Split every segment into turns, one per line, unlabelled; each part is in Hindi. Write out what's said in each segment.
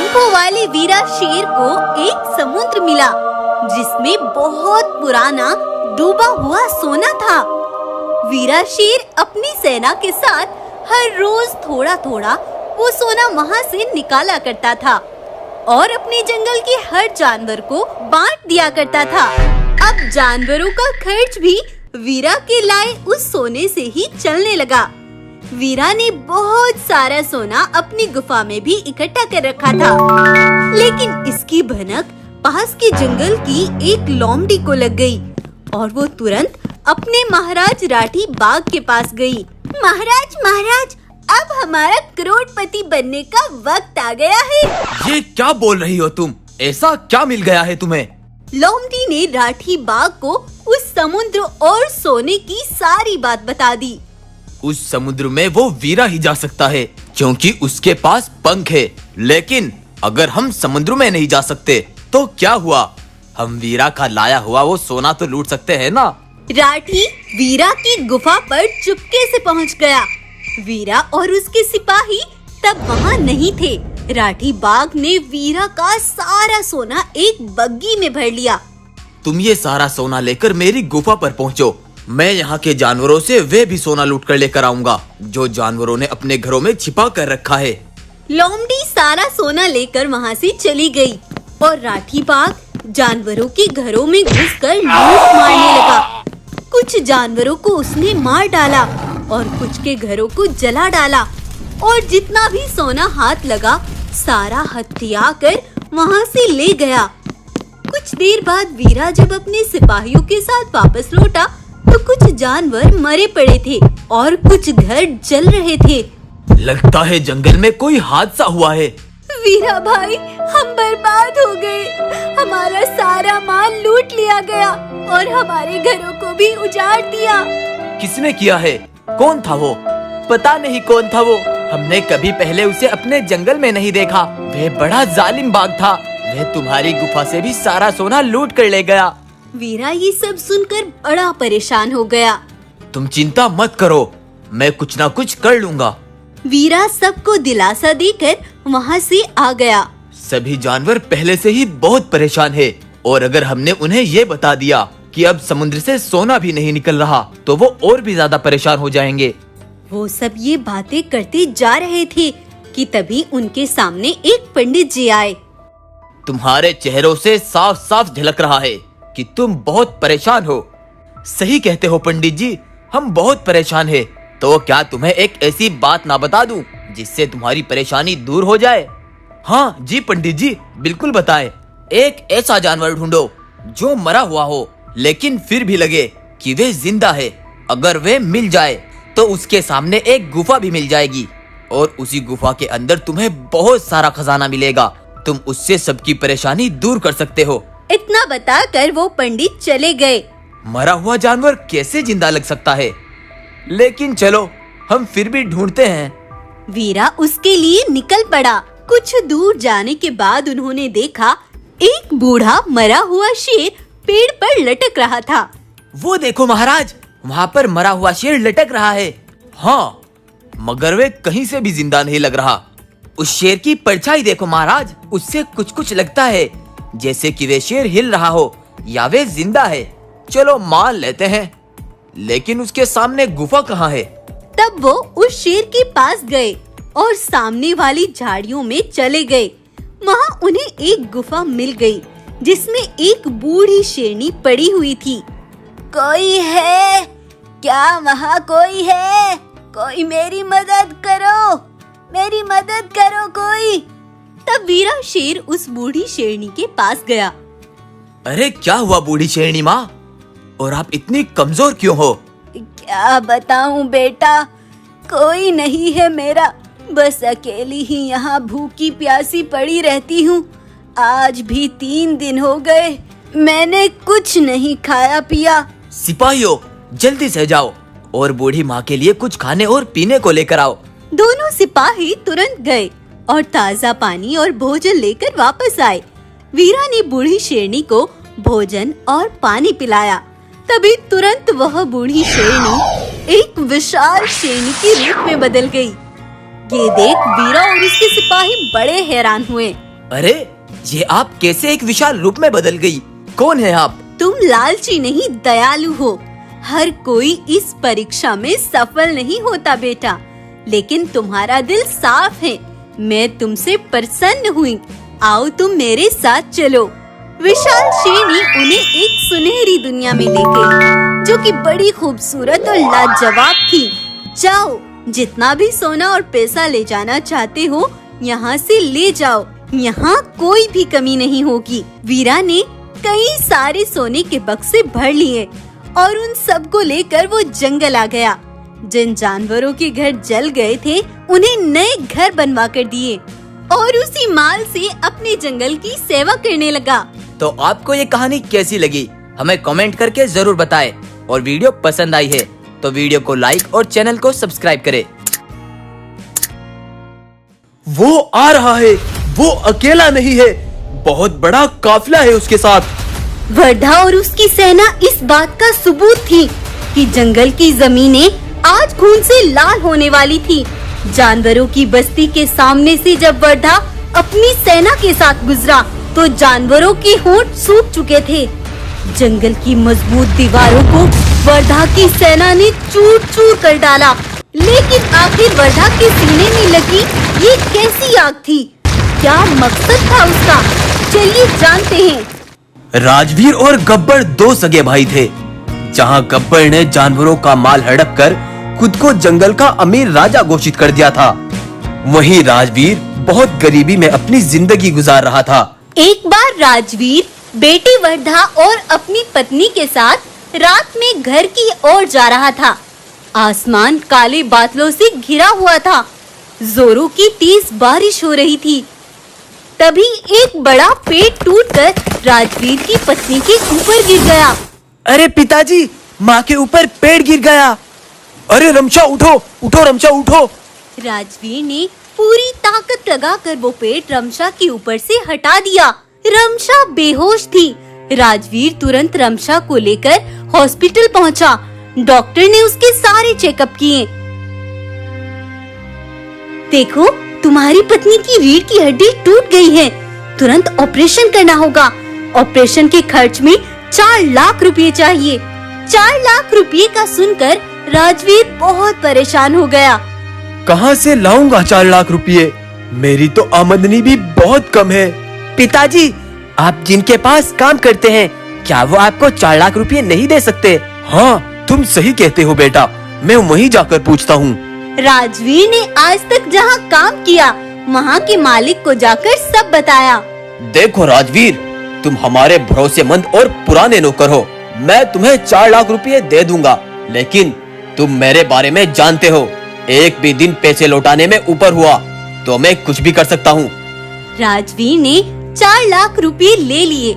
पंखों वाले वीरा शेर को एक समुद्र मिला जिसमें बहुत पुराना डूबा हुआ सोना था। वीरा शेर अपनी सेना के साथ हर रोज थोड़ा थोड़ा वो सोना वहाँ से निकाला करता था और अपने जंगल के हर जानवर को बांट दिया करता था। अब जानवरों का खर्च भी वीरा के लाए उस सोने से ही चलने लगा। वीरा ने बहुत सारा सोना अपनी गुफा में भी इकट्ठा कर रखा था, लेकिन इसकी भनक पास के जंगल की एक लोमड़ी को लग गई और वो तुरंत अपने महाराज राठी बाघ के पास गई। महाराज महाराज, अब हमारा करोड़पति बनने का वक्त आ गया है।
ये क्या बोल रही हो तुम? ऐसा क्या मिल गया है तुम्हें?
लोमड़ी ने राठी बाघ को उस समुद्र और सोने की सारी बात बता दी।
उस समुद्र में वो वीरा ही जा सकता है क्योंकि उसके पास पंख है, लेकिन अगर हम समुद्र में नहीं जा सकते तो क्या हुआ? हम वीरा का लाया हुआ वो सोना तो लूट सकते हैं ना।
राठी वीरा की गुफा पर चुपके से पहुंच गया। वीरा और उसके सिपाही तब वहां नहीं थे। राठी बाघ ने वीरा का सारा सोना एक बग्गी में भर लिया।
तुम ये सारा सोना लेकर मेरी गुफा पर पहुँचो। मैं यहाँ के जानवरों से वे भी सोना लूट कर लेकर आऊंगा जो जानवरों ने अपने घरों में छिपा कर रखा है।
लोमड़ी सारा सोना लेकर वहाँ से चली गई और राठी बाघ जानवरों के घरों में घुसकर लूट मारने लगा। कुछ जानवरों को उसने मार डाला और कुछ के घरों को जला डाला और जितना भी सोना हाथ लगा सारा हथिया कर वहाँ से ले गया। कुछ देर बाद वीरा जब अपने सिपाहियों के साथ वापस लौटा तो कुछ जानवर मरे पड़े थे और कुछ घर जल रहे थे।
लगता है जंगल में कोई हादसा हुआ है।
वीरा भाई, हम बर्बाद हो गए। हमारा सारा माल लूट लिया गया और हमारे घरों को भी उजाड़ दिया।
किसने किया है? कौन था वो? पता नहीं कौन था वो। हमने कभी पहले उसे अपने जंगल में नहीं देखा। वह बड़ा जालिम बाघ था। वह तुम्हारी गुफा से भी सारा सोना लूट कर ले गया।
वीरा ये सब सुनकर बड़ा परेशान हो गया।
तुम चिंता मत करो, मैं कुछ ना कुछ कर लूंगा।
वीरा सबको दिलासा देकर वहाँ से आ गया।
सभी जानवर पहले से ही बहुत परेशान है और अगर हमने उन्हें ये बता दिया कि अब समुद्र से सोना भी नहीं निकल रहा तो वो और भी ज्यादा परेशान हो जाएंगे।
वो सब ये बातें करते जा रहे थे कि तभी उनके सामने एक पंडित जी आए।
तुम्हारे चेहरों से साफ साफ झलक रहा है कि तुम बहुत परेशान हो। सही कहते हो पंडित जी, हम बहुत परेशान हैं। तो क्या तुम्हें एक ऐसी बात ना बता दूं जिससे तुम्हारी परेशानी दूर हो जाए? हाँ जी पंडित जी, बिल्कुल बताएं। एक ऐसा जानवर ढूंढो जो मरा हुआ हो लेकिन फिर भी लगे कि वे जिंदा है। अगर वे मिल जाए तो उसके सामने एक गुफा भी मिल जाएगी और उसी गुफा के अंदर तुम्हें बहुत सारा खजाना मिलेगा। तुम उससे सबकी परेशानी दूर कर सकते हो।
इतना बताकर वो पंडित चले गए।
मरा हुआ जानवर कैसे जिंदा लग सकता है? लेकिन चलो हम फिर भी ढूंढते हैं।
वीरा उसके लिए निकल पड़ा। कुछ दूर जाने के बाद उन्होंने देखा एक बूढ़ा मरा हुआ शेर पेड़ पर लटक रहा था।
वो देखो महाराज, वहाँ पर मरा हुआ शेर लटक रहा है। हाँ, मगर वे कहीं से भी जिंदा नहीं लग रहा। उस शेर की परछाई देखो महाराज, उससे कुछ कुछ लगता है जैसे कि वे शेर हिल रहा हो या वे जिंदा है। चलो मान लेते हैं, लेकिन उसके सामने गुफा कहाँ है?
तब वो उस शेर के पास गए और सामने वाली झाड़ियों में चले गए। वहाँ उन्हें एक गुफा मिल गई जिसमें एक बूढ़ी शेरनी पड़ी हुई थी। कोई है क्या? वहाँ कोई है? कोई मेरी मदद करो, मेरी मदद करो कोई। तब वीरा शेर उस बूढ़ी शेरनी के पास गया।
अरे क्या हुआ बूढ़ी शेरनी माँ, और आप इतनी कमजोर क्यों हो?
क्या बताऊं बेटा, कोई नहीं है मेरा, बस अकेली ही यहाँ भूखी प्यासी पड़ी रहती हूँ। आज भी 3 दिन हो गए, मैंने कुछ नहीं खाया पिया।
सिपाहियों, जल्दी से जाओ और बूढ़ी माँ के लिए कुछ खाने और पीने को लेकर आओ।
दोनों सिपाही तुरंत गए और ताज़ा पानी और भोजन लेकर वापस आए। वीरा ने बूढ़ी शेरनी को भोजन और पानी पिलाया। तभी तुरंत वह बूढ़ी शेरनी एक विशाल शेरनी के रूप में बदल गई। ये देख वीरा और उसके सिपाही बड़े हैरान हुए।
अरे ये आप कैसे एक विशाल रूप में बदल गई? कौन है आप?
तुम लालची नहीं दयालु हो। हर कोई इस परीक्षा में सफल नहीं होता बेटा, लेकिन तुम्हारा दिल साफ है। मैं तुमसे प्रसन्न हुई। आओ तुम मेरे साथ चलो। विशाल शेरनी उन्हें एक सुनहरी दुनिया में ले गई, जो कि बड़ी खूबसूरत और लाजवाब थी। जाओ, जितना भी सोना और पैसा ले जाना चाहते हो यहाँ से ले जाओ। यहाँ कोई भी कमी नहीं होगी। वीरा ने कई सारे सोने के बक्से भर लिए और उन सब को लेकर वो जंगल आ गया। जिन जानवरों के घर जल गए थे उन्हें नए घर बनवा कर दिए और उसी माल से अपने जंगल की सेवा करने लगा।
तो आपको ये कहानी कैसी लगी हमें कमेंट करके जरूर बताएं, और वीडियो पसंद आई है तो वीडियो को लाइक और चैनल को सब्सक्राइब करें। वो आ रहा है, वो अकेला नहीं है, बहुत बड़ा काफिला है उसके साथ।
वर्धा और उसकी सेना इस बात का सबूत थी कि जंगल की जमीनें आज खून से लाल होने वाली थी। जानवरों की बस्ती के सामने से जब वर्धा अपनी सेना के साथ गुजरा तो जानवरों के होंठ सूख चुके थे। जंगल की मजबूत दीवारों को वर्धा की सेना ने चूर चूर कर डाला, लेकिन आखिर वर्धा के सीने में लगी ये कैसी आग थी? क्या मकसद था उसका? चलिए जानते हैं।
राजवीर और गब्बर दो सगे भाई थे। जहां गब्बर ने जानवरों का माल हड़प कर खुद को जंगल का अमीर राजा घोषित कर दिया था, वहीं राजवीर बहुत गरीबी में अपनी जिंदगी गुजार रहा था।
एक बार राजवीर बेटी वर्धा और अपनी पत्नी के साथ रात में घर की ओर जा रहा था। आसमान काले बादलों से घिरा हुआ था। जोरों की तेज बारिश हो रही थी। तभी एक बड़ा पेड़ टूटकर राजवीर की पत्नी के ऊपर गिर गया।
अरे पिताजी, माँ के ऊपर पेड़ गिर गया। अरे रमशा उठो, उठो रमशा उठो।
राजवीर ने पूरी ताकत लगाकर वो पेड़ रमशा के ऊपर से हटा दिया। रमशा बेहोश थी। राजवीर तुरंत रमशा को लेकर हॉस्पिटल पहुंचा। डॉक्टर ने उसके सारे चेकअप किए। देखो, तुम्हारी पत्नी की रीढ़ की हड्डी टूट गई है। तुरंत ऑपरेशन करना होगा। ऑपरेशन के खर्च में 4 लाख रुपए चाहिए। 4 लाख रुपए का सुनकर राजवीर बहुत परेशान हो गया।
कहाँ से लाऊंगा 4 लाख रुपए? मेरी तो आमदनी भी बहुत कम है। पिताजी, आप जिनके पास काम करते हैं, क्या वो आपको 4 लाख रुपए नहीं दे सकते? हाँ, तुम सही कहते हो बेटा, मैं वहीं जाकर पूछता हूँ।
राजवीर ने आज तक जहाँ काम किया वहाँ के मालिक को जाकर सब बताया।
देखो राजवीर, तुम हमारे भरोसेमंद और पुराने नौकर हो। मैं तुम्हें 4 लाख रुपए दे दूंगा, लेकिन तुम मेरे बारे में जानते हो, एक भी दिन पैसे लौटाने में ऊपर हुआ तो मैं कुछ भी कर सकता हूँ।
राजवीर ने 4 लाख रुपए ले लिए,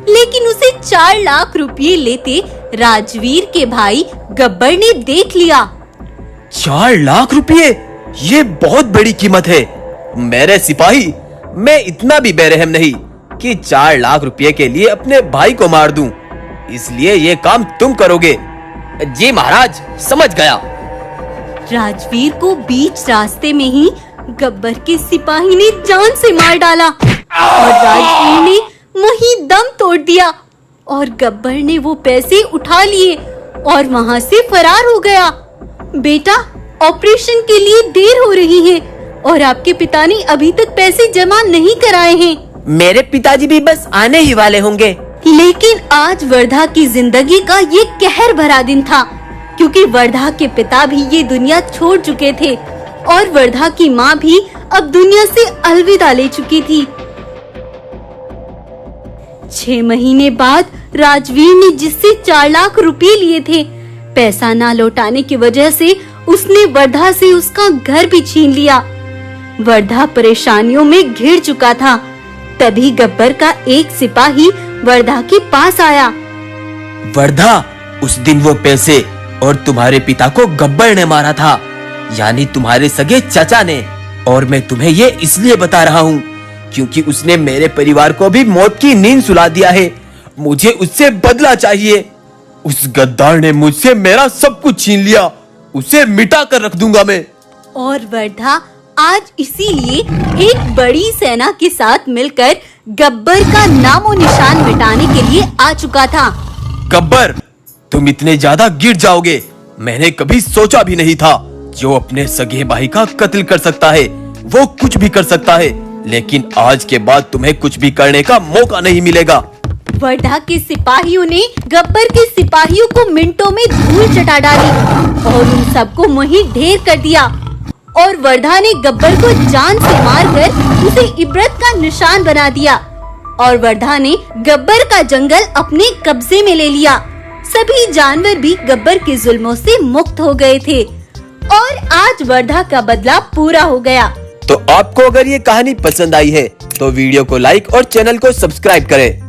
लेकिन उसे 4 लाख रुपए लेते राजवीर के भाई गब्बर ने देख लिया।
4 लाख रुपए, ये बहुत बड़ी कीमत है। मेरे सिपाही, मैं इतना भी बेरहम नहीं कि 4 लाख रुपए के लिए अपने भाई को मार दूं। इसलिए ये काम तुम करोगे। जी महाराज, समझ गया।
राजवीर को बीच रास्ते में ही गब्बर के सिपाही ने जान से मार डाला और राजवीर ने वहीं दम तोड़ दिया और गब्बर ने वो पैसे उठा लिए और वहाँ से फरार हो गया। बेटा, ऑपरेशन के लिए देर हो रही है और आपके पिता ने अभी तक पैसे जमा नहीं कराए हैं।
मेरे पिताजी भी बस आने ही वाले होंगे।
लेकिन आज वर्धा की जिंदगी का ये कहर भरा दिन था, क्योंकि वर्धा के पिता भी ये दुनिया छोड़ चुके थे और वर्धा की माँ भी अब दुनिया से अलविदा ले चुकी थी। 6 महीने बाद राजवीर ने जिससे 4 लाख रुपए लिए थे, पैसा ना लौटाने की वजह से उसने वर्धा से उसका घर भी छीन लिया। वर्धा परेशानियों में घिर चुका था। तभी गब्बर का एक सिपाही वर्धा के पास आया।
वर्धा, उस दिन वो पैसे और तुम्हारे पिता को गब्बर ने मारा था, यानी तुम्हारे सगे चाचा ने। और मैं तुम्हें ये इसलिए बता रहा हूँ क्योंकि उसने मेरे परिवार को भी मौत की नींद सुला दिया है। मुझे उससे बदला चाहिए। उस गद्दार ने मुझसे मेरा सब कुछ छीन लिया, उसे मिटा कर रख दूंगा मैं।
और वर्धा आज इसीलिए एक बड़ी सेना के साथ मिलकर गब्बर का नामो निशान मिटाने के लिए आ चुका था।
गब्बर, तुम इतने ज्यादा गिर जाओगे, मैंने कभी सोचा भी नहीं था। जो अपने सगे भाई का कत्ल कर सकता है वो कुछ भी कर सकता है, लेकिन आज के बाद तुम्हें कुछ भी करने का मौका नहीं मिलेगा।
वर्धा के सिपाहियों ने गब्बर के सिपाहियों को मिनटों में धूल चटा डाली और उन सबको वहीं ढेर कर दिया। और वर्धा ने गब्बर को जान से मारकर उसे इबरत का निशान बना दिया और वर्धा ने गब्बर का जंगल अपने कब्जे में ले लिया। सभी जानवर भी गब्बर के जुल्मों से मुक्त हो गए थे और आज वर्धा का बदला पूरा हो गया।
तो आपको अगर ये कहानी पसंद आई है तो वीडियो को लाइक और चैनल को सब्सक्राइब करें।